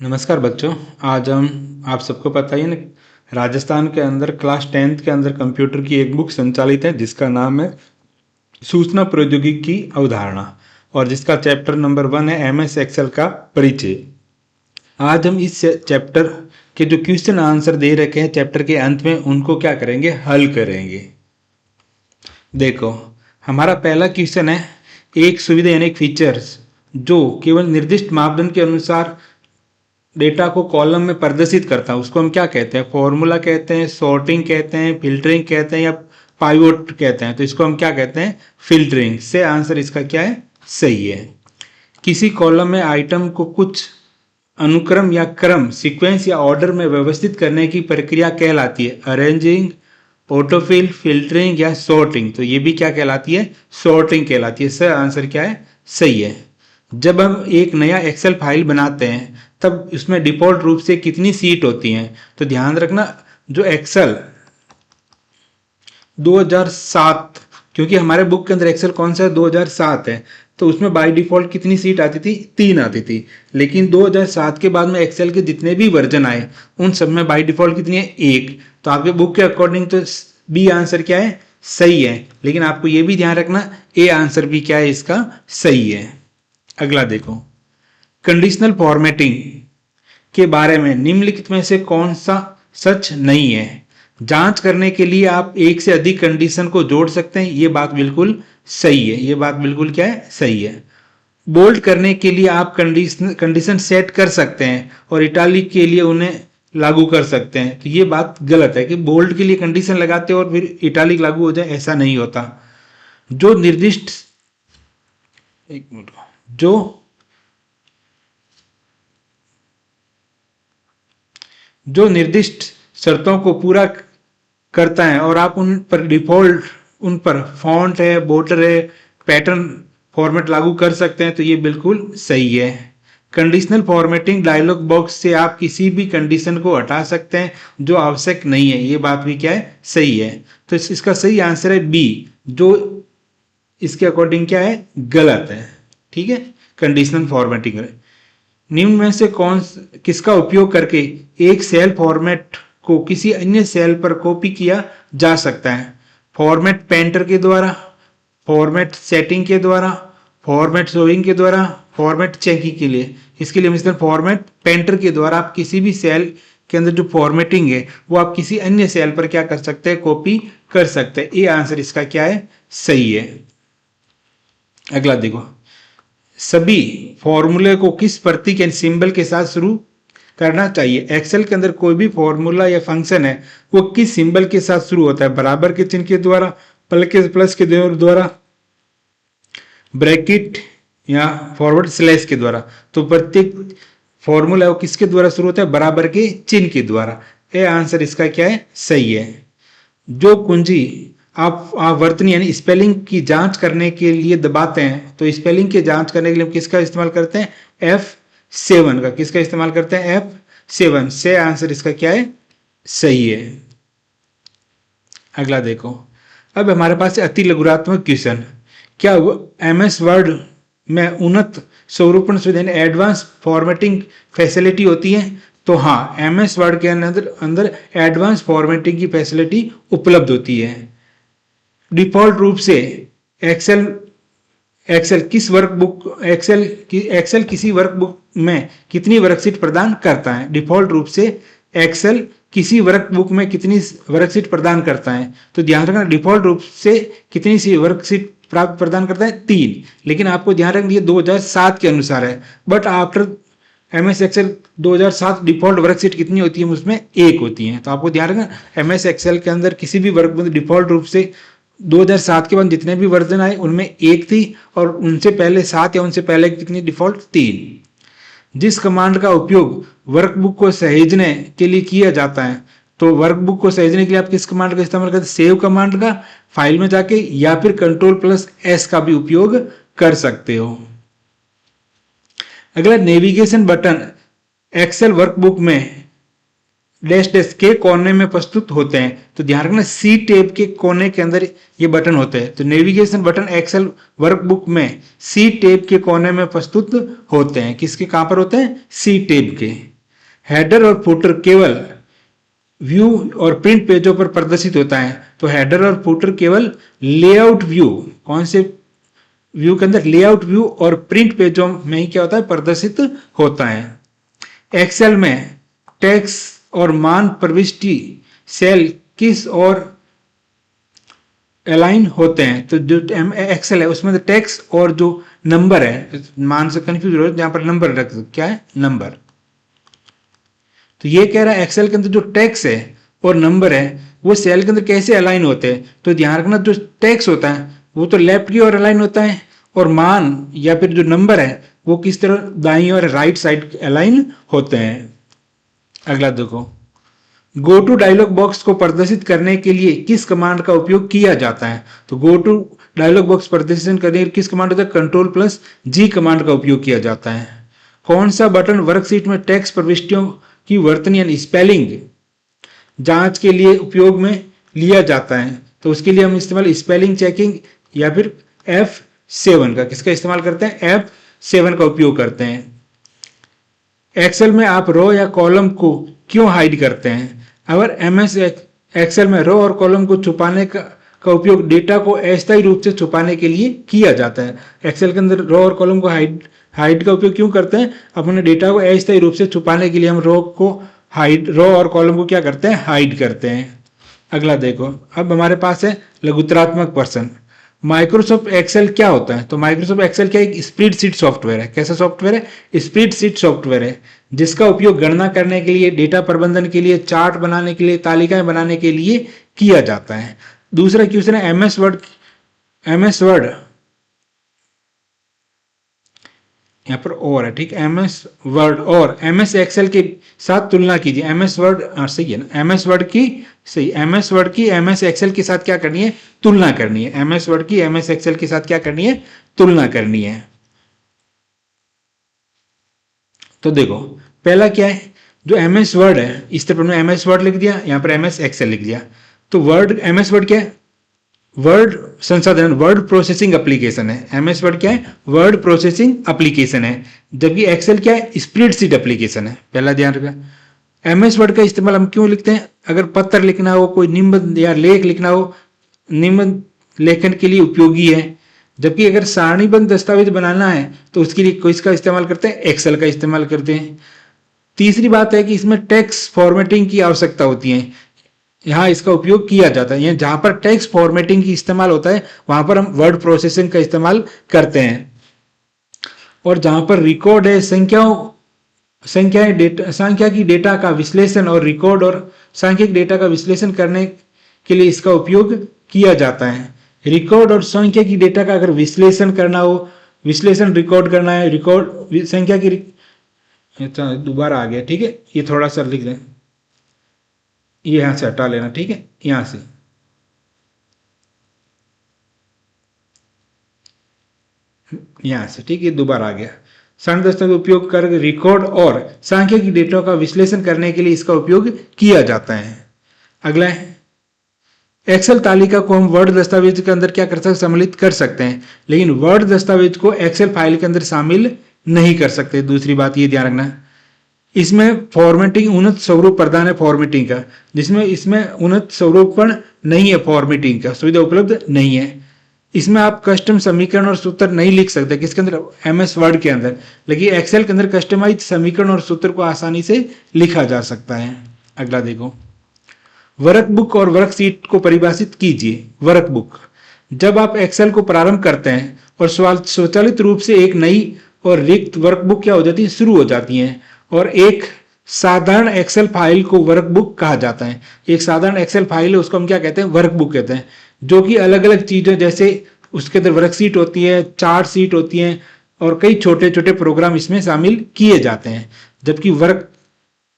नमस्कार बच्चों। आज हम आप सबको पता ही है ना, राजस्थान के अंदर क्लास 10th के अंदर कंप्यूटर की एक बुक संचालित है जिसका नाम है सूचना प्रौद्योगिकी की अवधारणा और जिसका चैप्टर नंबर 1 है MS एक्सेल का परिचय। आज हम इस चैप्टर के जो क्वेश्चन आंसर दे रखे हैं चैप्टर के अंत में उनको क्या करेंगे, हल करेंगे। देखो, हमारा पहला क्वेश्चन है, एक सुविधा यानी फीचर्स जो केवल निर्दिष्ट मापदंड के अनुसार डेटा को कॉलम में प्रदर्शित करता है उसको हम क्या कहते हैं? फॉर्मूला कहते हैं, सॉर्टिंग कहते हैं, फिल्टरिंग कहते हैं या पाइवोट कहते हैं। तो इसको हम क्या कहते हैं? फिल्टरिंग। से आंसर इसका क्या है? सही है। किसी कॉलम में आइटम को कुछ अनुक्रम या क्रम, सीक्वेंस या ऑर्डर में व्यवस्थित करने की प्रक्रिया कहलाती है अरेंजिंग, ऑटोफिल, फिल्टरिंग या सॉर्टिंग। तो ये भी क्या कहलाती है? सॉर्टिंग कहलाती है। से आंसर क्या है? सही है। जब हम एक नया एक्सेल फाइल बनाते हैं तब उसमें डिफॉल्ट रूप से कितनी सीट होती हैं? तो ध्यान रखना, जो एक्सेल 2007, क्योंकि हमारे बुक के अंदर एक्सेल कौन सा है? 2007 है, तो उसमें बाय डिफॉल्ट कितनी सीट आती थी? 3 आती थी। लेकिन 2007 के बाद में एक्सेल के जितने भी वर्जन आए उन सब में बाय डिफॉल्ट कितनी है? 1। तो आपके बुक के अकॉर्डिंग तो बी आंसर क्या है? सही है। लेकिन आपको यह भी ध्यान रखना, ए आंसर भी क्या है इसका? सही है। अगला देखो, कंडीशनल फॉर्मेटिंग के बारे में निम्नलिखित में से कौन सा सच नहीं है? जांच करने के लिए आप एक से अधिक कंडीशन को जोड़ सकते हैं, ये बात बिल्कुल सही है। ये बात बिल्कुल क्या है? सही है। बोल्ड करने के लिए आप कंडीशन सेट कर सकते हैं और इटालिक के लिए उन्हें लागू कर सकते हैं। तो ये बात गलत है कि बोल्ड के लिए कंडीशन लगाते हो और फिर इटालिक लागू हो जाए, ऐसा नहीं होता। जो निर्दिष्ट जो निर्दिष्ट शर्तों को पूरा करता है और आप उन पर डिफॉल्ट, उन पर फॉन्ट है, बॉर्डर है, पैटर्न फॉर्मेट लागू कर सकते हैं, तो ये बिल्कुल सही है। कंडीशनल फॉर्मेटिंग डायलॉग बॉक्स से आप किसी भी कंडीशन को हटा सकते हैं जो आवश्यक नहीं है, ये बात भी क्या है? सही है। तो इसका सही आंसर है बी, जो इसके अकॉर्डिंग क्या है? गलत है। ठीक है, कंडीशनल फॉर्मेटिंग। निम्न में से किसका उपयोग करके एक सेल फॉर्मेट को किसी अन्य सेल पर कॉपी किया जा सकता है? फॉर्मेट पेंटर के द्वारा, फॉर्मेट सेटिंग के द्वारा, फॉर्मेट शोइंग के द्वारा, फॉर्मेट चेकिंग के लिए। इसके लिए मिस्टर फॉर्मेट पेंटर के द्वारा आप किसी भी सेल के अंदर जो फॉर्मेटिंग है वो आप किसी अन्य सेल पर क्या कर सकते हैं? कॉपी कर सकते हैं। ये आंसर इसका क्या है? सही है। अगला देखो, सभी फॉर्मूले को किस प्रतीक यानी सिंबल के साथ शुरू करना चाहिए? एक्सेल के अंदर कोई भी फॉर्मूला या फंक्शन है वो किस सिंबल के साथ शुरू होता है? बराबर के चिन्ह के द्वारा, प्लस के द्वारा, ब्रैकेट या फॉरवर्ड स्लैश के द्वारा। तो प्रत्येक फॉर्मूला वो किसके द्वारा शुरू होता है? बराबर के चिन्ह के द्वारा। ये आंसर इसका क्या है? सही है। जो कुंजी आप वर्तनी यानी स्पेलिंग की जांच करने के लिए दबाते हैं, तो स्पेलिंग की जांच करने के लिए हम किसका इस्तेमाल करते हैं? F7 का। किसका इस्तेमाल करते हैं? F7 से। आंसर इसका क्या है? सही है। अगला देखो, अब हमारे पास अति लघुरात्मक क्वेश्चन। क्या MS वर्ड में उन्नत स्वरूपण सुविधा एडवांस फॉर्मेटिंग फैसिलिटी होती है? तो हाँ, MS वर्ड के अंदर एडवांस फॉर्मेटिंग की फैसिलिटी उपलब्ध होती है। डिफॉल्ट रूप से एक्सेल किसी वर्कबुक में कितनी वर्कशीट प्रदान करता है? डिफॉल्ट रूप से एक्सेल किसी वर्कबुक में कितनी वर्कशीट प्रदान करता है? तो ध्यान रखना, डिफॉल्ट रूप से कितनी सी वर्कशीट प्रदान करता है? 3। लेकिन आपको ध्यान रखना ये 2007 के अनुसार है, but after MS Excel 2007 default worksheet कितनी होती है? उसमें 1 होती है। तो आपको ध्यान रखना, MS एक्सेल के अंदर किसी भी वर्क में डिफॉल्ट रूप से 2007 के बाद जितने भी वर्जन आए उनमें 1 थी और उनसे पहले 7 या उनसे पहले कितनी? डिफॉल्ट 3। जिस कमांड का उपयोग वर्कबुक को सहेजने के लिए किया जाता है, तो वर्कबुक को सहेजने के लिए आप किस कमांड का इस्तेमाल करते हैं? सेव कमांड का, फाइल में जाके, या फिर Ctrl+S का भी उपयोग कर सकते हो। अगला, नेविगेशन बटन एक्सेल वर्कबुक में डैश डैश के कोने में प्रस्तुत होते हैं। तो ध्यान रखना सी टैब के कोने के अंदर ये बटन होते हैं। तो नेविगेशन बटन एक्सेल वर्कबुक में सी टैब के कोने में प्रस्तुत होते हैं। किसके कहां पर होते हैं? सी टैब के। हेडर और फुटर केवल व्यू और प्रिंट पेजों पर प्रदर्शित होता है। तो हेडर और फुटर केवल लेआउट व्यू, कौन से व्यू के अंदर? लेआउट व्यू और प्रिंट पेजों में ही क्या होता है? प्रदर्शित होता है। एक्सेल में टेक्स्ट और मान प्रविष्टि सेल किस और अलाइन होते हैं? तो जो एक्सेल है उसमें टेक्स्ट और जो नंबर है, मान से कंफ्यूज हो जहां पर नंबर रख, क्या है? नंबर। तो ये कह रहा है एक्सेल के अंदर जो टेक्स्ट है और नंबर है वो सेल के अंदर कैसे अलाइन होते हैं। तो ध्यान रखना जो टेक्स्ट होता है वो तो लेफ्ट की ओर अलाइन होता है और मान या फिर जो नंबर है वो किस तरह दाईं और राइट साइड अलाइन होते हैं। अगला देखो, गो टू डायलॉग बॉक्स को प्रदर्शित करने के लिए किस कमांड का उपयोग किया जाता है? तो गो टू डायलॉग बॉक्स प्रदर्शन करने के लिए किस कमांड होता है? कंट्रोल प्लस जी कमांड का उपयोग किया जाता है। कौन सा बटन वर्कशीट में टेक्स्ट प्रविष्टियों की वर्तनी यानी स्पेलिंग जांच के लिए उपयोग में लिया जाता है? तो उसके लिए हम इस्तेमाल स्पेलिंग चेकिंग या फिर F7 का, किसका इस्तेमाल करते हैं? F7 का उपयोग करते हैं। एक्सेल में आप रो या कॉलम को क्यों हाइड करते हैं? अगर एमएस एक्सेल में रो और कॉलम को छुपाने का उपयोग डेटा को अस्थायी रूप से छुपाने के लिए किया जाता है। एक्सेल के अंदर रो और कॉलम को हाइड का उपयोग क्यों करते हैं? अपने डेटा को अस्थायी रूप से छुपाने के लिए हम रो और कॉलम को क्या करते हैं? हाइड करते हैं। अगला देखो, अब हमारे पास है लघुतरात्मक प्रश्न। माइक्रोसॉफ्ट एक्सेल क्या होता है? तो माइक्रोसॉफ्ट एक्सेल क्या एक स्प्रेडशीट सॉफ्टवेयर है। कैसा सॉफ्टवेयर है? स्प्रेडशीट सॉफ्टवेयर है जिसका उपयोग गणना करने के लिए, डेटा प्रबंधन के लिए, चार्ट बनाने के लिए, तालिकाएं बनाने के लिए किया जाता है। दूसरा क्वेश्चन है एमएस वर्ड यहाँ पर और है, ठीक है। एमएस वर्ड और एमएस एक्सेल के साथ तुलना कीजिए। एमएस वर्ड सही है ना? एमएस वर्ड की सही, एमएस वर्ड की एमएस एक्सेल के साथ क्या करनी है? तुलना करनी है। एमएस वर्ड की एमएस एक्सेल के साथ क्या करनी है? तुलना करनी है। तो देखो पहला क्या है, जो एमएस वर्ड है इस तरफ हमने एमएस वर्ड लिख दिया, यहाँ पर एमएस एक्सेल लिख दिया। तो वर्ड, एमएस वर्ड क्या है? वर्ड संसाधन, वर्ड प्रोसेसिंग एप्लीकेशन है। एमएस वर्ड क्या है? वर्ड प्रोसेसिंग एप्लीकेशन है। जबकि एक्सेल क्या है? स्प्रेडशीट एप्लीकेशन है। पहला ध्यान रखना। एमएस वर्ड का इस्तेमाल हम क्यों लिखते हैं? अगर पत्र लिखना हो, कोई निबंध या लेख लिखना हो, निबंध लेखन के लिए उपयोगी है। जबकि अगर सारणीबद्ध दस्तावेज बनाना है तो उसके लिए किसका इस्तेमाल करते हैं? एक्सेल का इस्तेमाल करते हैं। तीसरी बात है कि इसमें टेक्स्ट फॉर्मेटिंग की आवश्यकता होती है, यहाँ इसका उपयोग किया जाता है। जहां पर टेक्स्ट फॉर्मेटिंग की इस्तेमाल होता है वहां पर हम वर्ड प्रोसेसिंग का इस्तेमाल करते हैं। और जहां पर रिकॉर्ड है, संख्या की डेटा का विश्लेषण और रिकॉर्ड और सांख्यिक डेटा का विश्लेषण करने के लिए इसका उपयोग किया जाता है। रिकॉर्ड और संख्या की डेटा का अगर विश्लेषण करना हो, विश्लेषण रिकॉर्ड करना है, रिकॉर्ड संख्या की, दोबारा आ गया, ठीक है, ये थोड़ा सा लिख दें, ये यहां से हटा लेना, ठीक है, यहां से ठीक है, दोबारा आ गया। सारणीबद्ध दस्तावेज उपयोग कर रिकॉर्ड और सांख्यिकी डेटा का विश्लेषण करने के लिए इसका उपयोग किया जाता है। अगला है एक्सेल तालिका को हम वर्ड दस्तावेज के अंदर क्या कर सकते, सम्मिलित कर सकते हैं, लेकिन वर्ड दस्तावेज को एक्सेल फाइल के अंदर शामिल नहीं कर सकते। दूसरी बात ये ध्यान रखना, इसमें फॉर्मेटिंग उन्नत स्वरूप प्रदान है फॉर्मेटिंग का, जिसमें इसमें उन्नत स्वरूपण नहीं है, फॉर्मेटिंग का सुविधा उपलब्ध नहीं है। इसमें आप कस्टम समीकरण और सूत्र नहीं लिख सकते, किसके अंदर? एमएस वर्ड के अंदर। लेकिन एक्सेल के अंदर कस्टमाइज समीकरण और सूत्र को आसानी से लिखा जा सकता है। अगला देखो, वर्कबुक और वर्कशीट को परिभाषित कीजिए। वर्कबुक, जब आप एक्सेल को प्रारंभ करते हैं और स्वचालित रूप से एक नई और रिक्त वर्कबुक क्या हो जाती है, शुरू हो जाती है, और एक साधारण एक्सेल फाइल को वर्कबुक कहा जाता है। एक साधारण एक्सेल फाइल है उसको हम क्या कहते हैं, वर्कबुक कहते हैं, जो कि अलग अलग चीजें, जैसे उसके अंदर वर्कशीट होती है, चार्ट शीट होती है, और कई छोटे छोटे प्रोग्राम इसमें शामिल किए जाते हैं। जबकि वर्क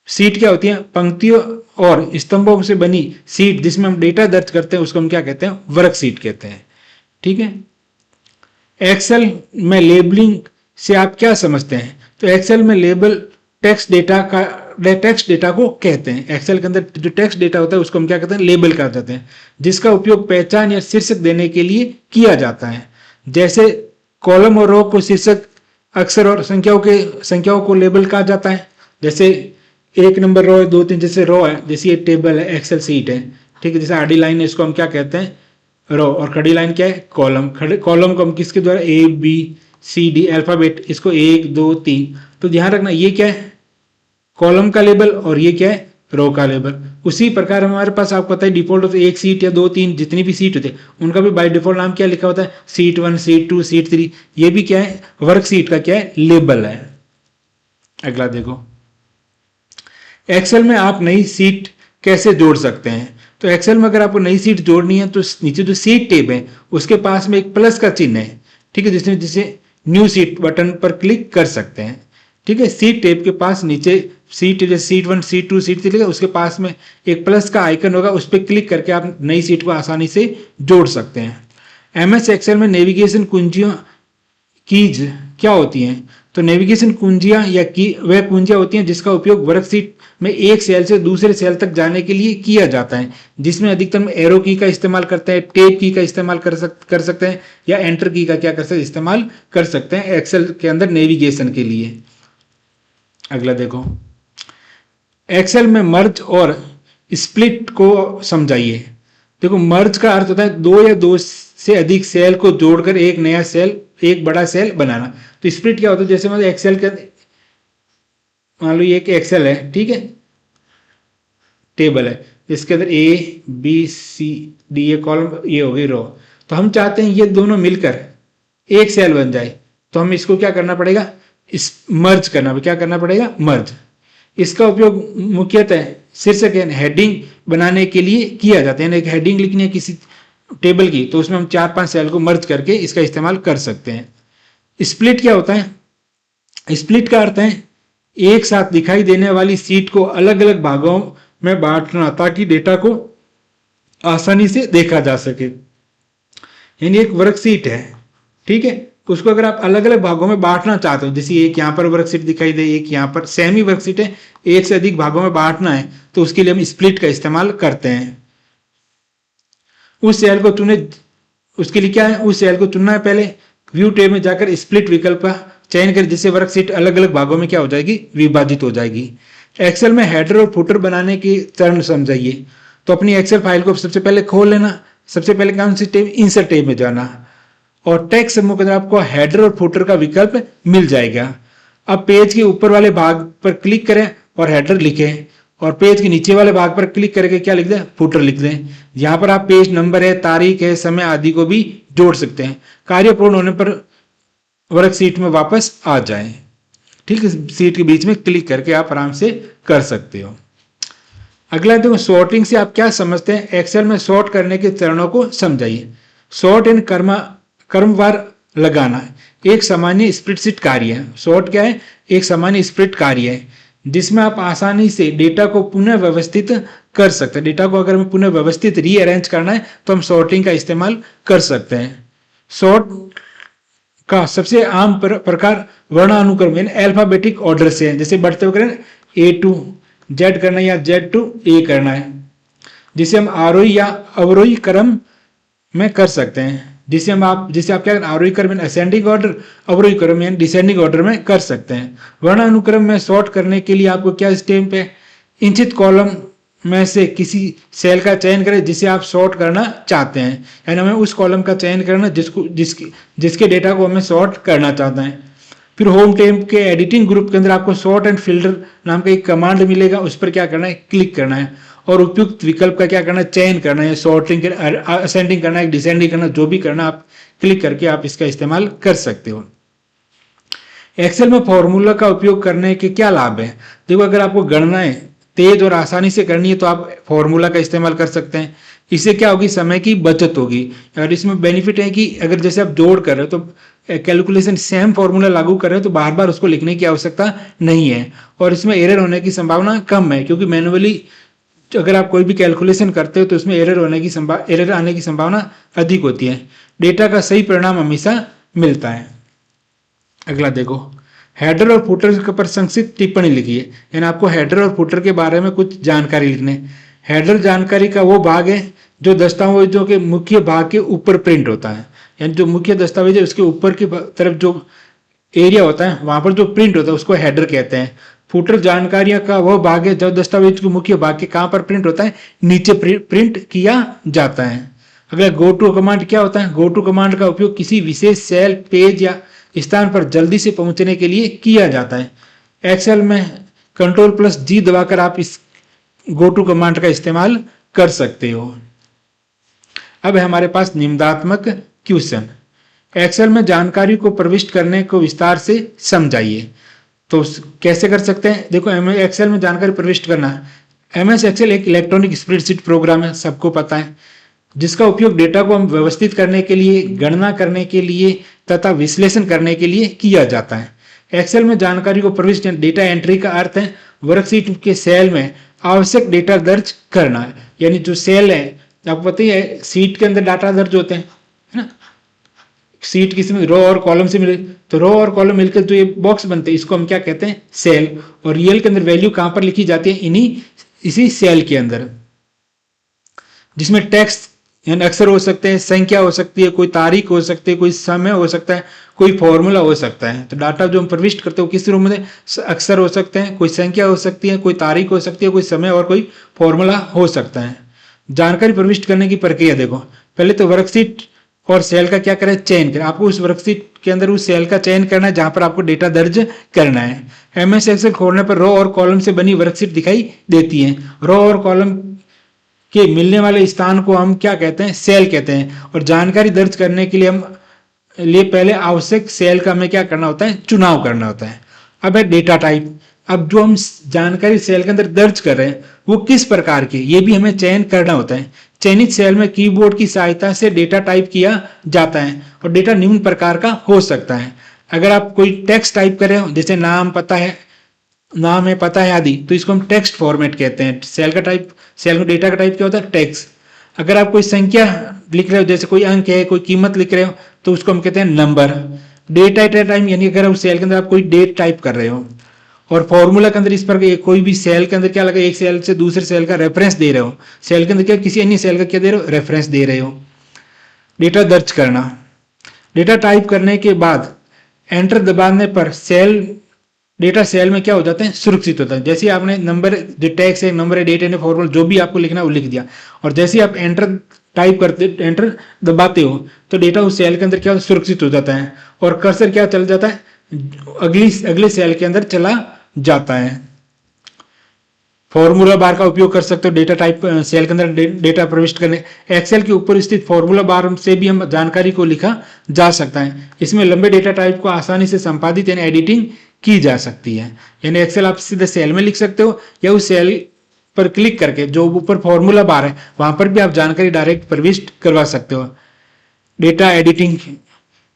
शीट क्या होती है, पंक्तियों और स्तंभों से बनी शीट जिसमें हम डेटा दर्ज करते हैं, उसको हम क्या कहते हैं, वर्कशीट कहते हैं। ठीक है, एक्सेल में लेबलिंग से आप क्या समझते हैं? तो एक्सेल में लेबल टेक्स्ट डेटा का टेक्स्ट डेटा को कहते हैं। एक्सेल के अंदर जो टेक्स्ट डेटा होता है उसको हम क्या कहते हैं, लेबल कर देते हैं, जिसका उपयोग पहचान या शीर्षक देने के लिए किया जाता है। जैसे कॉलम और रो को शीर्षक, अक्षर और संख्याओं को लेबल कहा जाता है। जैसे 1 नंबर रो है, 2 3, जैसे रो है, जैसे ये टेबल है, एक्सेल सीट है, ठीक है। जैसे आडी लाइन है, इसको हम क्या कहते हैं, रो, और खड़ी लाइन क्या है, कॉलम। कॉलम को हम किसके द्वारा, ABCD अल्फाबेट, इसको 1 2 3। तो ध्यान रखना ये क्या है, कॉलम का लेबल, और ये क्या है, रो का लेबल। उसी प्रकार हमारे पास आपको पता है डिफॉल्ट होता है, एक सीट या 2 3 जितनी भी सीट होते हैं उनका भी बाय डिफॉल्ट नाम क्या लिखा होता है, सीट 1, सीट 2, सीट 3। ये भी क्या है, वर्कशीट का क्या है, लेबल है। अगला देखो, एक्सेल में आप नई सीट कैसे जोड़ सकते हैं। तो एक्सेल में अगर आपको नई सीट जोड़नी है तो नीचे जो सीट टेब है उसके पास में एक प्लस का चिन्ह है, ठीक है, जिसे न्यू सीट बटन पर क्लिक कर सकते हैं, ठीक है। सीट टेब के पास नीचे सीट, जैसे सीट 1, सीट 2, सीट 3, उसके पास में एक प्लस का आइकन होगा, उस पर क्लिक करके आप नई सीट को आसानी से जोड़ सकते हैं। MS एक्सेल में नेविगेशन कुंजियां, कीज क्या होती हैं। तो नेविगेशन कुंजियां या वह कुंजियां होती हैं जिसका उपयोग वर्कशीट में एक सेल से दूसरे सेल तक जाने के लिए किया जाता है, जिसमें अधिकतम एरो की का इस्तेमाल करते हैं, टेब की का इस्तेमाल कर सकते हैं, या एंटर की का क्या कर सकते हैं, इस्तेमाल कर सकते हैं एक्सेल के अंदर नेविगेशन के लिए। अगला देखो, एक्सेल में मर्ज और स्प्लिट को समझाइए। देखो, मर्ज का अर्थ होता है 2 या 2 से अधिक सेल को जोड़कर एक नया सेल, एक बड़ा सेल बनाना। तो स्प्लिट क्या होता है, जैसे मतलब एक्सेल के, मान लो ये एक एक्सेल है, ठीक है, टेबल है, इसके अंदर ABCD ये कॉलम, ये हो गई रो। तो हम चाहते हैं ये दोनों मिलकर एक सेल बन जाए, तो हम इसको क्या करना पड़ेगा, मर्ज करना, क्या करना पड़ेगा, मर्ज। इसका उपयोग मुख्यतः शीर्षक हेडिंग बनाने के लिए किया जाता है। एक हेडिंग लिखनी है किसी टेबल की, तो उसमें हम 4-5 सेल को मर्ज करके इसका इस्तेमाल कर सकते हैं। स्प्लिट क्या होता है, स्प्लिट का अर्थ है एक साथ दिखाई देने वाली सीट को अलग अलग भागों में बांटना, ताकि डेटा को आसानी से देखा जा सके। यानी एक वर्कशीट है, ठीक है, उसको अगर आप अलग अलग भागों में बांटना चाहते हो, जैसे एक यहाँ पर वर्कशीट दिखाई दे, एक यहाँ पर, सेम ही वर्कशीट है, एक से अधिक भागों में बांटना है, तो उसके लिए हम स्प्लिट का इस्तेमाल करते हैं। उस सेल को चुने, उसके लिए क्या है, उस सेल को चुनना है, पहले व्यू टेब में जाकर स्प्लिट विकल्प का चयन करें, जिससे वर्कशीट अलग अलग भागों में क्या हो जाएगी, विभाजित हो जाएगी। एक्सेल में हेडर और फुटर बनाने के चरण समझाइए। तो अपनी एक्सेल फाइल को सबसे पहले खोल लेना, सबसे पहले कौन सी टेब, इंसर्ट टेब में जाना, और टेक्स्ट समूह के अंदर आपको हेडर और फुटर का विकल्प मिल जाएगा। अब पेज के ऊपर वाले भाग पर क्लिक करें और हेडर लिखें, और पेज के नीचे वाले भाग पर क्लिक करके क्या लिख दें, फुटर लिख दें। यहाँ पर आप पेज नंबर है, तारीख है, समय आदि को भी जोड़ सकते हैं। कार्य पूर्ण होने पर वर्कशीट में वापस आ जाएं, ठीक है, सीट के बीच में क्लिक करके आप आराम से कर सकते हो। अगला देखो, सॉर्टिंग से आप क्या समझते हैं। एक्सेल में सॉर्ट करने के चरणों को समझाइए। सॉर्ट इन क्रमवार लगाना एक सामान्य स्प्रेडशीट कार्य है। सॉर्ट क्या है, एक सामान्य स्प्रेड कार्य है, जिसमें आप आसानी से डेटा को पुनः व्यवस्थित कर सकते हैं। डेटा को अगर हमें पुनः व्यवस्थित रीअरेंज करना है तो हम सॉर्टिंग का इस्तेमाल कर सकते हैं। सॉर्ट का सबसे आम प्रकार वर्णानुक्रम यानी अल्फाबेटिक ऑर्डर से है। जैसे बढ़ते हुए A to Z करना है या Z to A करना है, जिसे हम आरोही या अवरोही क्रम में कर सकते हैं। जिसे आप क्या करें, आरोही क्रम में असेंडिंग ऑर्डर, अवरोही क्रम में डिसेंडिंग ऑर्डर में कर सकते हैं। वर्णानुक्रम में सॉर्ट करने के लिए आपको क्या स्टेप है, इंचित कॉलम में से किसी सेल का चयन करें जिसे आप सॉर्ट करना चाहते हैं, यानी हमें उस कॉलम का चयन करना जिसके डेटा को हमें सॉर्ट करना चाहते हैं। फिर होम टेब के एडिटिंग ग्रुप के अंदर आपको सॉर्ट एंड फिल्टर नाम का एक कमांड मिलेगा, उस पर क्या करना है, क्लिक करना है, और उपयुक्त विकल्प का क्या करना है, चयन करना है। सॉर्टिंग, असेंडिंग करना है, डिसेंडिंग करना, जो भी करना आप क्लिक करके आप इसका इस्तेमाल कर सकते हो। एक्सेल में फॉर्मूला का उपयोग करने के क्या लाभ है। देखो, अगर आपको गणनाएं तेज और आसानी से करनी है तो आप फॉर्मूला का इस्तेमाल कर सकते हैं। इससे क्या होगी, समय की बचत होगी। और इसमें बेनिफिट है कि अगर जैसे आप जोड़ कर रहे हो तो कैलकुलेशन सेम फॉर्मूला लागू कर रहे हो तो बार बार उसको लिखने की आवश्यकता नहीं है, और इसमें एरर होने की संभावना कम है, क्योंकि मैनुअली अगर आप कोई भी कैलकुलेशन करते हो तो उसमें एरर आने की संभावना अधिक होती है। डेटा का सही परिणाम हमेशा मिलता है। अगला देखो, हेडर और फुटर पर संक्षिप्त टिप्पणी लिखिए, यानी आपको हेडर और फुटर के बारे में कुछ जानकारी लिखने। हेडर जानकारी का वो भाग है जो दस्तावेजों के मुख्य भाग के ऊपर प्रिंट होता है, यानी जो मुख्य दस्तावेज है उसके ऊपर की तरफ जो एरिया होता है वहां पर जो प्रिंट होता है उसको हेडर कहते हैं। फुटर जानकारियों का वह भाग है जब दस्तावेज के मुख्य भाग के कहां पर प्रिंट होता है, नीचे प्रिंट किया जाता है। अगला गो टू कमांड क्या होता है? गो टू कमांड का उपयोग किसी विशेष सेल, पेज या स्थान पर जल्दी से पहुंचने के लिए किया जाता है। एक्सेल में Ctrl+G दबाकर आप इस गो टू कमांड का इस्तेमाल कर सकते हो। अब है हमारे पास निबंधात्मक क्वेश्चन। एक्सेल में जानकारी को प्रविष्ट करने को विस्तार से समझाइए। तो कैसे कर सकते हैं? देखो, एक्सेल में जानकारी प्रविष्ट करना है। MS एक्सेल एक इलेक्ट्रॉनिक स्प्रेडशीट प्रोग्राम है, सबको पता है, जिसका उपयोग डेटा को हम व्यवस्थित करने के लिए, गणना करने के लिए तथा विश्लेषण करने के लिए किया जाता है। एक्सेल में जानकारी को प्रविष्ट डेटा एंट्री का अर्थ है वर्कशीट के सेल में आवश्यक डेटा दर्ज करना है। यानी जो सेल है, आपको पता ही है सीट के अंदर डाटा दर्ज होते हैं, है ना। सीट किसी रो और कॉलम से मिले, तो रो और कॉलम मिलकर जो ये बॉक्स बनते हैं इसको हम क्या कहते हैं? सेल। और रियल के अंदर वैल्यू कहां पर लिखी जाती है? इसी सेल के अंदर, जिसमें टेक्स्ट यानी अक्षर हो सकते हैं, संख्या हो सकती है, कोई तारीख हो सकती है, कोई समय हो सकता है, कोई फॉर्मूला हो सकता है। तो डाटा जो हम प्रविष्ट करते हैं किस रूप में? अक्षर हो सकते हैं, कोई संख्या हो सकती है, कोई तारीख हो सकती है, कोई समय और कोई फॉर्मूला हो सकता है। जानकारी प्रविष्ट करने की प्रक्रिया देखो। पहले तो वर्कशीट और सेल का क्या करें? चयन करें। आपको उस वर्कशीट के अंदर उस सेल का चयन करना है जहां पर आपको डेटा दर्ज करना है। MS एक्सेल खोलने पर रो और कॉलम से बनी वर्कशीट दिखाई देती है। रो और कॉलम के मिलने वाले स्थान को हम क्या कहते हैं? सेल कहते हैं। और जानकारी दर्ज करने के लिए पहले आवश्यक सेल का हमें क्या करना होता है? चुनाव करना होता है। अब है डेटा टाइप। अब जो हम जानकारी सेल के अंदर दर्ज कर रहे हैं वो किस प्रकार की, ये भी हमें चयन करना होता है। चयनित सेल में कीबोर्ड की सहायता से डेटा टाइप किया जाता है और डेटा निम्न प्रकार का हो सकता है। अगर आप कोई टेक्स्ट टाइप कर रहे हो, जैसे नाम है, पता है आदि, तो इसको हम टेक्स्ट फॉर्मेट कहते हैं। सेल का डेटा का टाइप क्या होता है? टेक्स्ट। अगर आप कोई संख्या लिख रहे हो, जैसे कोई अंक है, कोई कीमत लिख रहे हो, तो उसको हम कहते हैं नंबर। डेटा टाइम यानी अगर आप सेल के अंदर आप कोई डेट टाइप कर रहे हो, और फॉर्मूला के अंदर इस पर कोई भी सेल के अंदर क्या लगा, एक सेल से दूसरे सेल का रेफरेंस दे रहे हो। सेल के अंदर क्या, किसी अन्य सेल का क्या दे रहे हो? रेफरेंस दे रहे हो। डेटा दर्ज करना। डेटा टाइप करने के बाद एंटर दबाने पर डेटा सेल में क्या हो जाते हैं? सुरक्षित होता है। जैसे आपने नंबर, जो टैक्स है, नंबर है, डेट है, फॉर्मूला जो भी आपको लिखना है वो लिख दिया, और जैसे आप एंटर दबाते हो तो डेटा उस सेल के अंदर क्या सुरक्षित हो जाता है और कर्सर क्या चल जाता है? अगले सेल के अंदर चला जाता है। फॉर्मूला बार का उपयोग कर सकते हो डेटा टाइप सेल के अंदर डेटा प्रविष्ट करने। एक्सेल के ऊपर स्थित फॉर्मूला बार से भी हम जानकारी को लिखा जा सकता है। इसमें लंबे डेटा टाइप को आसानी से संपादित यानी एडिटिंग की जा सकती है। यानी एक्सेल आप सीधे सेल में लिख सकते हो या उस सेल पर क्लिक करके जो ऊपर फॉर्मूला बार है वहां पर भी आप जानकारी डायरेक्ट प्रविष्ट करवा सकते हो। डेटा एडिटिंग,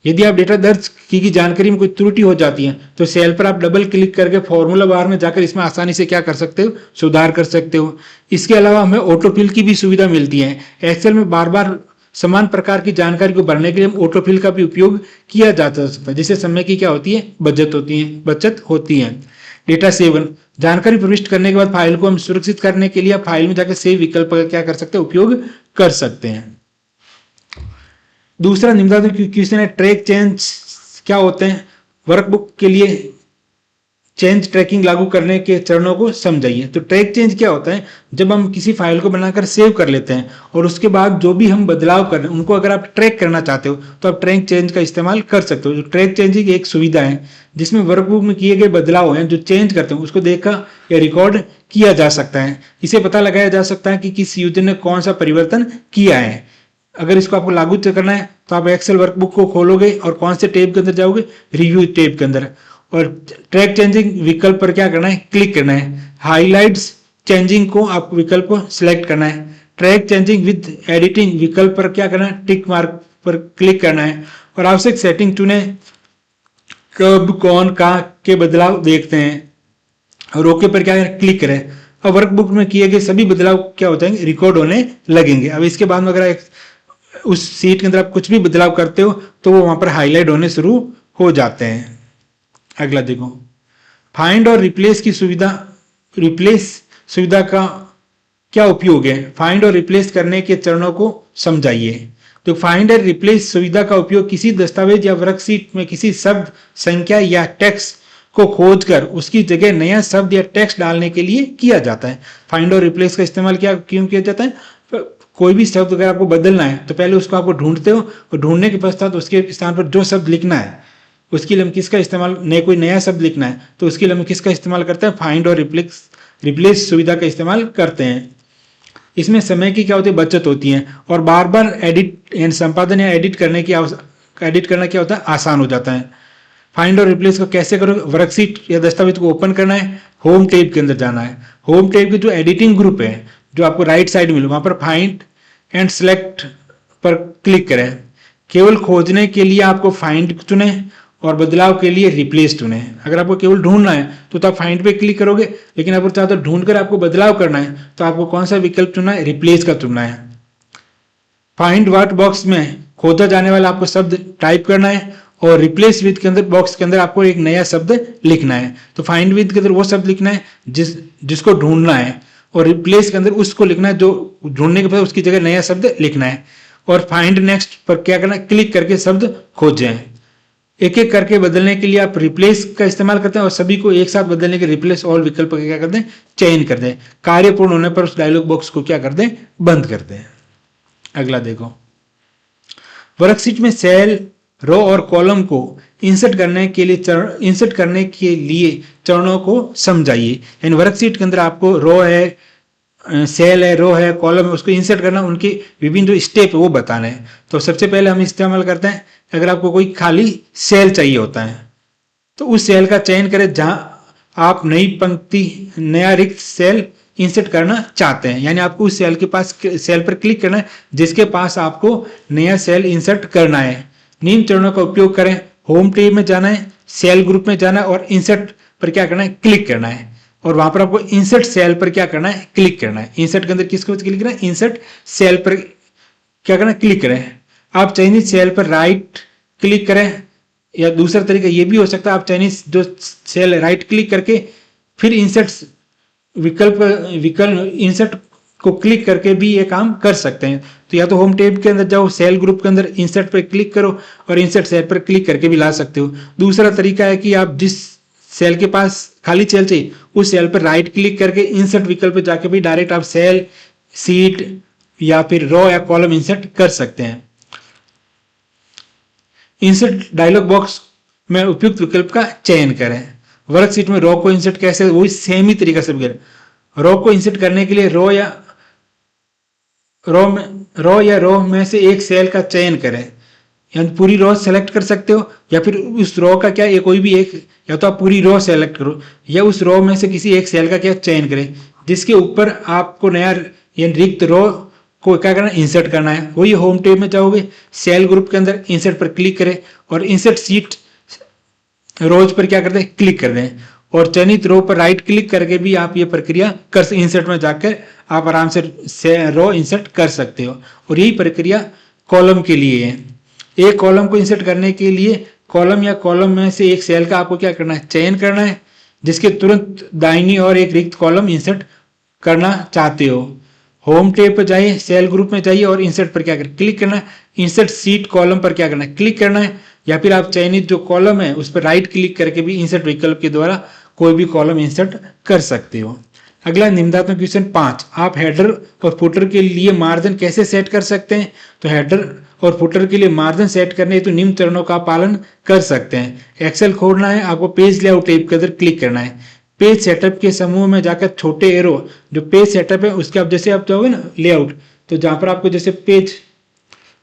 यदि आप डेटा दर्ज की जानकारी में कोई त्रुटि हो जाती है तो सेल पर आप डबल क्लिक करके फॉर्मूला बार में जाकर इसमें आसानी से क्या कर सकते हो? सुधार कर सकते हो। इसके अलावा हमें ऑटोफिल की भी सुविधा मिलती है। एक्सेल में बार बार समान प्रकार की जानकारी को भरने के लिए ऑटोफिल का भी उपयोग किया जा सकता है, जिससे समय की क्या होती है? बचत होती है। डेटा सेवन, जानकारी प्रविष्ट करने के बाद फाइल को हम सुरक्षित करने के लिए फाइल में जाकर सेव विकल्प का क्या कर सकते हैं? उपयोग कर सकते हैं। दूसरा निम्नलिखित क्वेश्चन है, ट्रैक चेंज क्या होते हैं? वर्कबुक के लिए चेंज ट्रैकिंग लागू करने के चरणों को समझाइए। तो ट्रैक चेंज क्या होता है? जब हम किसी फाइल को बनाकर सेव कर लेते हैं और उसके बाद जो भी हम बदलाव कर रहे हैं उनको अगर आप ट्रैक करना चाहते हो तो आप ट्रैक चेंज का इस्तेमाल कर सकते हो। जो ट्रैक चेंजिंग एक सुविधा है जिसमें वर्कबुक में किए गए बदलाव हैं जो चेंज करते हैं उसको देखा या रिकॉर्ड किया जा सकता है। इसे पता लगाया जा सकता है कि किस यूजर ने कौन सा परिवर्तन किया है। अगर इसको आपको लागू करना है तो आप एक्सेल वर्कबुक को खोलोगे और कौन से टैब के अंदर जाओगे? रिव्यू टैब के अंदर, और ट्रैक चेंजिंग विकल्प पर क्या करना है? क्लिक करना है। हाईलाइट्स चेंजिंग को आप विकल्प को सिलेक्ट करना है। ट्रैक चेंजिंग विद एडिटिंग विकल्प पर क्या करना है? टिक मार्क पर क्लिक करना है और आवश्यक सेटिंग चुने। कब, कौन, कहाँ के बदलाव देखते हैं और ओके पर क्या क्लिक करें। अब वर्कबुक में किए गए सभी बदलाव क्या हो जाएंगे? रिकॉर्ड होने लगेंगे। अब इसके बाद में अगर उस सीट के अंदर आप कुछ भी बदलाव करते हो तो वो वहां पर हाईलाइट होने शुरू हो जाते हैं। अगला देखो, फाइंड और रिप्लेस की सुविधा का क्या उपयोग है? फाइंड और रिप्लेस करने के चरणों को समझाइए। तो फाइंड और रिप्लेस सुविधा का उपयोग किसी दस्तावेज या वर्कशीट में किसी शब्द, संख्या या टेक्स्ट को खोजकर उसकी जगह नया शब्द या टेक्स्ट डालने के लिए किया जाता है। फाइंड और रिप्लेस का इस्तेमाल क्यों किया जाता है? कोई भी शब्द अगर आपको बदलना है तो पहले उसको आपको ढूंढते हो और ढूंढने के पश्चात उसके स्थान पर जो शब्द लिखना है उसके लिए हम किसका इस्तेमाल, कोई नया शब्द लिखना है तो उसके लिए हम किसका इस्तेमाल करते हैं? फाइंड और रिप्लेस सुविधा का इस्तेमाल करते हैं। इसमें समय की क्या होती है? बचत होती है और बार बार एडिट यानी संपादन या एडिट करना क्या होता है? आसान हो जाता है। फाइंड और रिप्लेस को कैसे करोगे? वर्कशीट या दस्तावेज को ओपन करना है, होम टैब के अंदर जाना है, होम टैब के जो एडिटिंग ग्रुप है जो आपको राइट साइड मिले वहां पर फाइंड एंड सेलेक्ट पर क्लिक करें। केवल खोजने के लिए आपको फाइंड चुने और बदलाव के लिए रिप्लेस चुने। अगर आपको केवल ढूंढना है तो आप फाइंड पे क्लिक करोगे, लेकिन अगर चाहते हो ढूंढकर आपको बदलाव करना है तो आपको कौन सा विकल्प चुनना है? रिप्लेस का चुनना है। फाइंड व्हाट बॉक्स में खोजा जाने वाला आपको शब्द टाइप करना है और रिप्लेस विद के अंदर बॉक्स के अंदर आपको एक नया शब्द लिखना है। तो फाइंड विद के अंदर वो शब्द लिखना है जिसको ढूंढना है और रिप्लेस के अंदर उसको लिखना है जो ढूंढने के बाद उसकी जगह नया शब्द लिखना है। और फाइंड नेक्स्ट पर क्या करना है? क्लिक करके शब्द खोजें। एक एक करके बदलने के लिए आप रिप्लेस का इस्तेमाल करते हैं और सभी को एक साथ बदलने के रिप्लेस ऑल विकल्प का क्या कर दें? चयन कर दें। कार्य पूर्ण होने पर उस डायलॉग बॉक्स को क्या कर दें? बंद कर दें। अगला देखो, वर्कशीट में सेल, रो और कॉलम को इंसर्ट करने के लिए चरणों को समझाइए। यानी वर्कशीट के अंदर आपको रो है, सेल है, रो है, कॉलम है, उसको इंसर्ट करना, उनके विभिन्न जो स्टेप है वो बताना है। तो सबसे पहले हम इस्तेमाल करते हैं, अगर आपको कोई खाली सेल चाहिए होता है तो उस सेल का चयन करें जहां आप नई पंक्ति, नया रिक्त सेल इंसर्ट करना चाहते हैं। यानी आपको उस सेल पर क्लिक करना है जिसके पास आपको नया सेल इंसर्ट करना है। निम्न चरणों का उपयोग करें। होम टैब में जाना है, सेल ग्रुप में जाना है और इंसर्ट पर क्या करना है? क्लिक करना है और वहां पर आपको इंसर्ट सेल पर क्या करना है? क्लिक करना है। इंसर्ट के अंदर किसको क्लिक करना है? इंसर्ट सेल पर क्या करना है? क्लिक करें। आप चयनित सेल पर राइट क्लिक करें या दूसरा तरीका ये भी हो सकता है, आप चयनित जो सेल राइट क्लिक करके फिर इंसर्ट इंसर्ट को क्लिक करके भी ये काम कर सकते हैं। तो या तो होम टैब के अंदर जाओ, सेल ग्रुप के अंदर इंसर्ट पर क्लिक करो और इंसर्ट सेल पर क्लिक करके भी ला सकते हो। दूसरा तरीका है कि आप जिस सेल के पास खाली सेल चाहिए उस सेल पर राइट क्लिक करके इंसर्ट विकल्प पे जाके भी डायरेक्ट आप सेल, सीट या फिर रो या कॉलम इंसर्ट कर सकते हैं। इंसर्ट डायलॉग बॉक्स में उपयुक्त विकल्प का चयन करें। वर्कशीट में रो को इंसर्ट कैसे, वही सेम ही तरीका से करें। रो को इंसर्ट करने के लिए रो या रो में से एक सेल का चयन करें। यानी पूरी रो सेलेक्ट कर सकते हो या फिर उस रो का क्या कोई भी एक, या तो आप पूरी रो सेलेक्ट करो या उस रो में से किसी एक सेल का क्या चयन करें जिसके ऊपर आपको नया यानी रिक्त रो को क्या करना है? इंसर्ट करना है। वही होम टैब में जाओगे, सेल ग्रुप के अंदर इंसर्ट पर क्लिक करें और इंसर्ट सीट रोज पर क्या करते हैं? क्लिक कर दें और चयनित रो पर राइट क्लिक करके भी आप ये प्रक्रिया कर इंसर्ट में जाकर आप आराम से रो इंसर्ट कर सकते हो। और यही प्रक्रिया कॉलम के लिए है। एक कॉलम को इंसर्ट करने के लिए कॉलम या कॉलम में से एक सेल का आपको क्या करना है? चयन करना है जिसके तुरंत दाहिनी ओर एक रिक्त कॉलम इंसर्ट करना चाहते हो। होम टैब पर जाइए, सेल ग्रुप में जाइए और इंसर्ट पर क्या करना? क्लिक करना है। इंसर्ट सीट कॉलम पर क्या करना है? क्लिक करना है या फिर आप चयनित जो कॉलम है उस पर राइट क्लिक करके भी इंसर्ट विकल्प के द्वारा कोई भी कॉलम इंसर्ट कर सकते हो। अगला निम्नात्मक क्वेश्चन 5, आप हेडर और फुटर के लिए मार्जिन कैसे सेट कर सकते हैं? तो हेडर और फुटर के लिए मार्जिन सेट करने तो निम्न चरणों का पालन कर सकते हैं। एक्सेल खोलना है, आपको पेज लेआउट टैब के अंदर क्लिक करना है। पेज सेटअप के समूह में जाकर छोटे एरो जो पेज सेटअप है उसके आप जैसे आप जाओगे ना लेआउट, तो जहां पर आपको जैसे पेज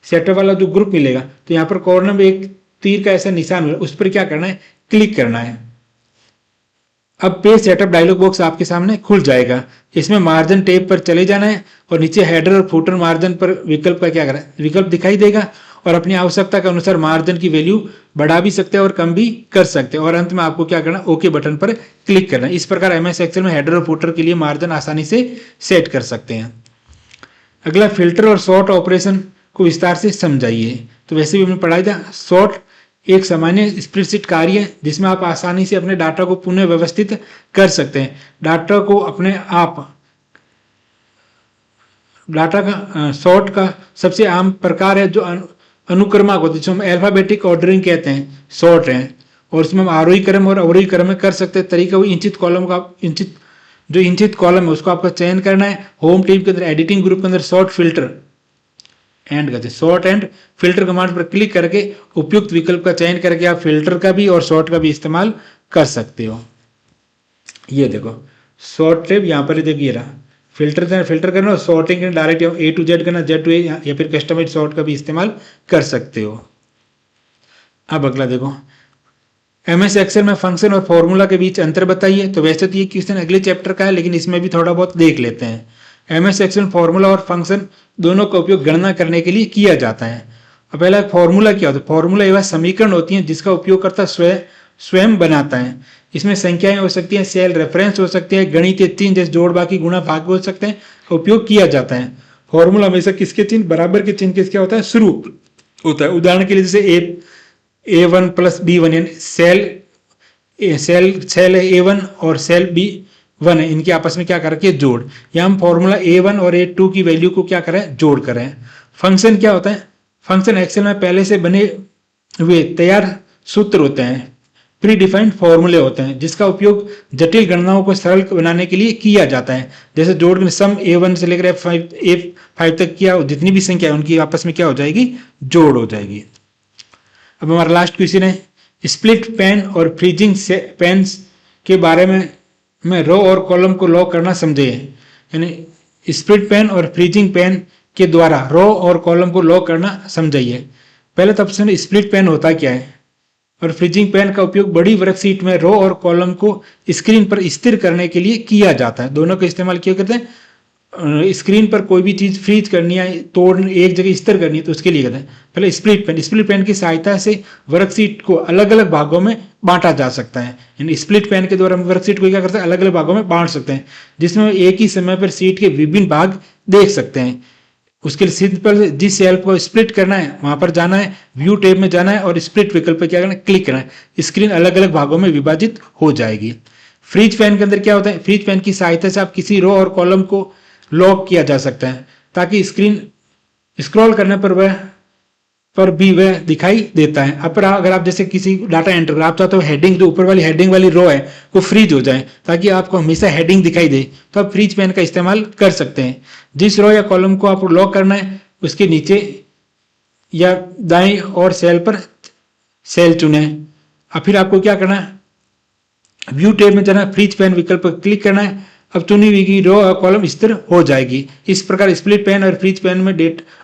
सेटअप वाला जो ग्रुप मिलेगा तो यहाँ पर कॉर्नर में एक तीर का ऐसा निशान मिलेगा, उस पर क्या करना है? क्लिक करना है। अब पेज सेटअप डायलॉग बॉक्स आपके सामने खुल जाएगा। इसमें मार्जिन टैब पर चले जाना है और नीचे हेडर और फुटर मार्जिन पर विकल्प का क्या करना है? विकल्प दिखाई देगा और अपनी आवश्यकता के अनुसार मार्जिन की वैल्यू बढ़ा भी सकते हैं और कम भी कर सकते हैं। और अंत में आपको क्या करना है? ओके बटन पर क्लिक करना है। इस प्रकार एमएस एक्सेल में हेडर और फुटर के लिए मार्जिन आसानी से सेट कर सकते हैं। अगला फिल्टर और सॉर्ट ऑपरेशन को विस्तार से समझाइए। तो वैसे भी हमने पढ़ाया था, सॉर्ट एक सामान्य स्प्रेडशीट कार्य है जिसमें आप आसानी से अपने डाटा को पुनः व्यवस्थित कर सकते हैं। डाटा को अपने आप डाटा का सॉर्ट का सबसे आम प्रकार है जो अनुक्रमक होती है, जो हम अल्फाबेटिक ऑर्डरिंग कहते हैं, सॉर्ट है। और उसमें हम आरोही क्रम और अवरोही क्रम में कर सकते हैं। तरीका वो इंचित कॉलम है उसको आपका चयन करना है। होम टीम के अंदर एडिटिंग ग्रुप के अंदर सॉर्ट फिल्टर एंड कहते हैं, सॉर्ट एंड फिल्टर कमांड पर क्लिक करके उपयुक्त विकल्प का चयन करके आप फिल्टर का भी और सॉर्ट का भी इस्तेमाल कर सकते हो। ये देखो सॉर्ट टेब यहाँ पर देखिए रहा, फिल्टर करना और सॉर्टिंग करना, डायरेक्ट A to Z करना, Z to A या फिर कस्टमाइज सॉर्ट का भी इस्तेमाल कर सकते हो। अब अगला देखो, MS एक्सेल में फंक्शन और फॉर्मूला के बीच अंतर बताइए। तो वैसे तो ये क्वेश्चन अगले चैप्टर का है, लेकिन इसमें भी थोड़ा बहुत देख लेते हैं। MS एक्सेल में फॉर्मूला और फंक्शन दोनों का उपयोग गणना करने के लिए किया जाता है। अब पहला फॉर्मूला क्या होता है? फॉर्मूला यह समीकरण होती है जिसका उपयोगकर्ता स्वयं बनाता है। इसमें संख्याएं हो सकती हैं, सेल रेफरेंस हो सकते हैं, गणितीय चिन्ह जैसे जोड़, बाकी, गुणा, भाग हो सकते हैं, उपयोग किया जाता है। फॉर्मूला हमेशा किसके चिन्ह, बराबर के चिन्ह किसका होता है? शुरू होता है। उदाहरण के लिए जैसे A1 प्लस B1, यानी सेल A1 और सेल B1 है, इनके आपस में क्या कर रखे? जोड़। यहाँ हम फॉर्मूला A1 और A2 की वैल्यू को क्या करें? जोड़ करें। फंक्शन क्या होता है? फंक्शन एक्सेल में पहले से बने हुए तैयार सूत्र होते हैं, प्री डिफाइंड फॉर्मूले होते हैं, जिसका उपयोग जटिल गणनाओं को सरल बनाने के लिए किया जाता है। जैसे जोड़ में सम A1 से लेकर A5 तक किया, जितनी भी संख्या है उनकी आपस में क्या हो जाएगी? जोड़ हो जाएगी। अब हमारा लास्ट क्वेश्चन है, स्प्लिट पेन और फ्रीजिंग पेन्स के बारे में रो और कॉलम को लॉक करना समझे। यानी स्प्लिट पेन और फ्रीजिंग पेन के द्वारा रो और कॉलम को लॉक करना समझाइए। पहले तो ऑप्शन स्प्लिट पेन होता क्या है, और फ्रीजिंग पेन का उपयोग बड़ी वर्कशीट में रो और कॉलम को स्क्रीन पर स्थिर करने के लिए किया जाता है। दोनों का इस्तेमाल क्यों करते हैं? स्क्रीन पर कोई भी चीज फ्रीज करनी है, तोड़नी, एक जगह स्थिर करनी है, तो उसके लिए कहते हैं। पहले स्प्लिट पेन की सहायता से वर्कशीट को अलग अलग भागों में बांटा जा सकता है। यानी स्प्लिट पेन के द्वारा हम वर्कशीट को क्या करते हैं? अलग अलग भागों में बांट सकते हैं, जिसमें एक ही समय पर शीट के विभिन्न भाग देख सकते हैं। उसके लिए सिंपल जिस सेल को स्प्लिट करना है वहां पर जाना है, व्यू टैब में जाना है और स्प्लिट विकल्प पर क्या करना है? क्लिक करना है। स्क्रीन अलग अलग भागों में विभाजित हो जाएगी। फ्रीज पेन के अंदर क्या होता है? फ्रीज पेन की सहायता से आप किसी रो और कॉलम को लॉक किया जा सकता है, ताकि स्क्रीन स्क्रॉल करने पर भी वह दिखाई देता है। अब अगर आप जैसे किसी डाटा एंटर आप चाहते हो हेडिंग, जो ऊपर वाली हेडिंग वाली रो है वो फ्रीज हो जाए, ताकि आपको हमेशा हेडिंग दिखाई दे, तो आप फ्रीज पेन का इस्तेमाल कर सकते हैं। जिस रो या कॉलम को आपको लॉक करना है उसके नीचे या दाएं और सेल पर सेल चुने। अब फिर आपको क्या करना है? व्यू टैब में जाना है, फ्रीज पेन विकल्प पर क्लिक करना है। अब चुनी हुई रो और कॉलम स्थिर हो जाएगी। इस प्रकार स्प्लिट पेन और फ्रीज पेन में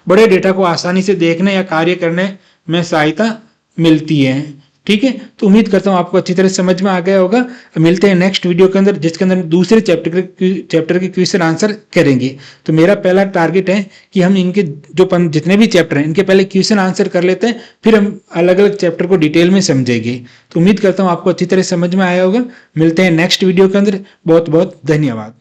बड़े डेटा को आसानी से देखने या कार्य करने में सहायता मिलती है। ठीक है, तो उम्मीद करता हूँ आपको अच्छी तरह समझ में आ गया होगा। मिलते हैं नेक्स्ट वीडियो के अंदर, जिसके अंदर दूसरे चैप्टर के क्वेश्चन आंसर करेंगे। तो मेरा पहला टारगेट है कि हम इनके जो जितने भी चैप्टर हैं इनके पहले क्वेश्चन आंसर कर लेते हैं, फिर हम अलग अलग चैप्टर को डिटेल में समझेंगे। तो उम्मीद करता हूँ आपको अच्छी तरह समझ में आया होगा। मिलते हैं नेक्स्ट वीडियो के अंदर। बहुत बहुत धन्यवाद।